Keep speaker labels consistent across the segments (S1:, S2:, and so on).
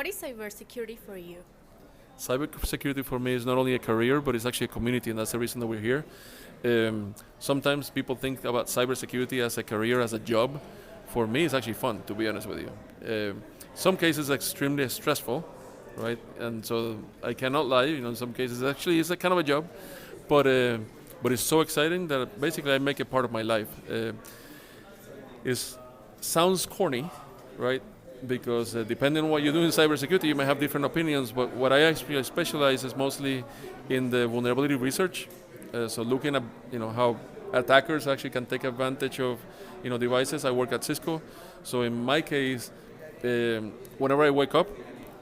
S1: what is cybersecurity for you?
S2: Cybersecurity for me is not only a career, but it's actually a community, and that's the reason that we're here. Sometimes people think about cybersecurity as a career, as a job. For me, it's actually fun, to be honest with you. Some cases extremely stressful, right? And so I cannot lie. In some cases, actually, it's a kind of a job, but it's so exciting that basically I make it part of my life. It sounds corny, right? Because depending on what you do in cybersecurity, you may have different opinions. But what I actually specialize is mostly in the vulnerability research. So looking at how attackers actually can take advantage of devices. I work at Cisco, so in my case, whenever I wake up,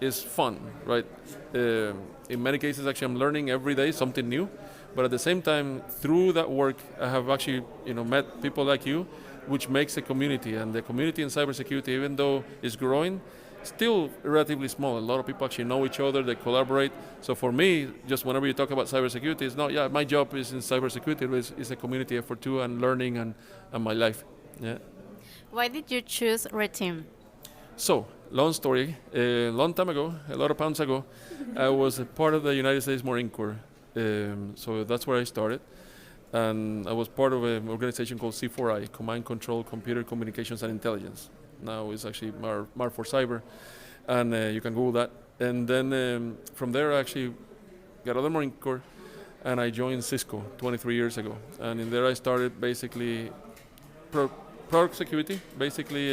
S2: it's fun, right? In many cases, actually, I'm learning every day something new. But at the same time, through that work, I have actually met people like you, which makes a community. And the community in cybersecurity, even though it's growing, still relatively small. A lot of people actually know each other, they collaborate. So for me, just whenever you talk about cybersecurity, it's not, my job is in cybersecurity, but it's a community effort too, and learning and my life. Yeah.
S1: Why did you choose Red Team?
S2: So, long story. A long time ago, a lot of pounds ago, I was a part of the United States Marine Corps. So that's where I started. And I was part of an organization called C4I, Command Control Computer Communications and Intelligence. Now it's actually MAR for Cyber, and you can Google that. And then from there I actually got out of the Marine Corps, and I joined Cisco 23 years ago. And in there I started basically product security, basically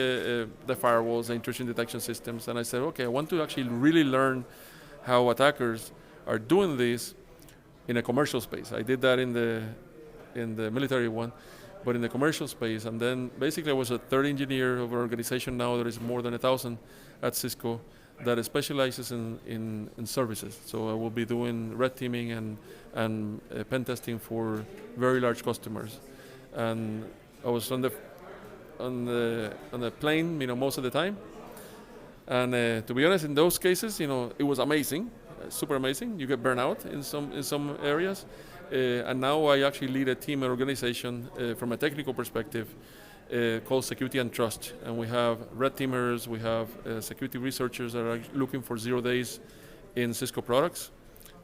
S2: the firewalls, the intrusion detection systems. And I said, okay, I want to actually really learn how attackers are doing this in a commercial space. I did that in the military one, but in the commercial space. And then basically I was a third engineer of an organization now that is more than 1,000 at Cisco that specializes in services. So I will be doing red teaming and pen testing for very large customers. And I was on the plane, most of the time. And to be honest, in those cases, it was amazing, super amazing. You get burnt out in some areas. And now I actually lead a team and organization from a technical perspective called Security and Trust. And we have red teamers, we have security researchers that are looking for 0 days in Cisco products.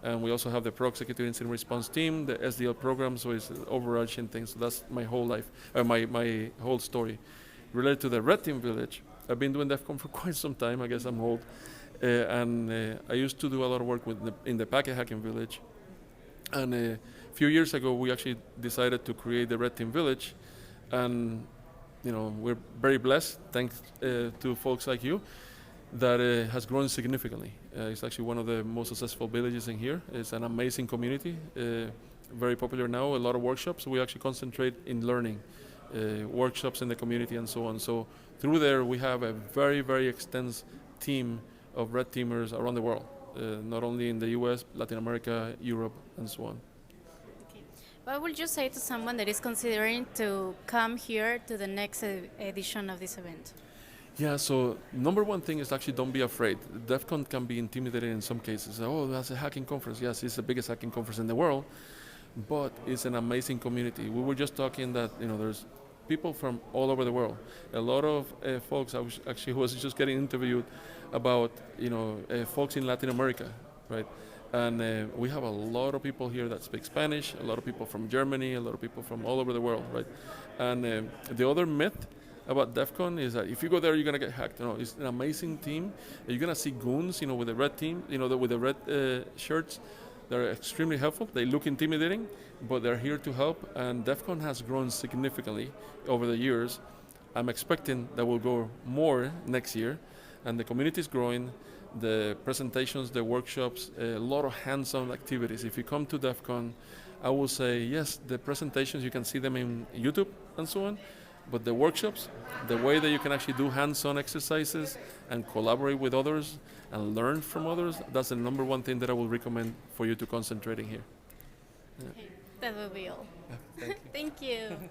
S2: And we also have the Product Security Incident Response team, the SDL program, so it's an overarching thing. So that's my whole life, my whole story. Related to the red team village, I've been doing DEF CON for quite some time. I guess I'm old. And I used to do a lot of work in the packet hacking village. And a few years ago, we actually decided to create the Red Team Village, and we're very blessed, thanks to folks like you, that has grown significantly. It's actually one of the most successful villages in here. It's an amazing community, very popular now. A lot of workshops. We actually concentrate in learning, workshops in the community and so on. So through there, we have a very, very extensive team of red teamers around the world. Not only in the US, Latin America, Europe, and so on.
S1: Okay. What would you say to someone that is considering to come here to the next edition of this event?
S2: Yeah, so number one thing is actually don't be afraid. DEF CON can be intimidating in some cases. Oh, that's a hacking conference. Yes, it's the biggest hacking conference in the world, but it's an amazing community. We were just talking that there's people from all over the world. A lot of folks, who was just getting interviewed about folks in Latin America, right? And we have a lot of people here that speak Spanish, a lot of people from Germany, a lot of people from all over the world, right? And the other myth about DEF CON is that if you go there, you're gonna get hacked. It's an amazing team. You're gonna see goons, with the red team, with the red shirts. They're extremely helpful. They look intimidating, but they're here to help. And DEF CON has grown significantly over the years. I'm expecting that will grow more next year. And the community is growing. The presentations, the workshops, a lot of hands-on activities. If you come to DEF CON, I will say, yes, the presentations, you can see them in YouTube and so on. But the workshops, the way that you can actually do hands-on exercises and collaborate with others and learn from others, that's the number one thing that I will recommend for you to concentrate in here. Yeah.
S1: That will be all.
S2: Yeah, thank you.
S1: Thank you.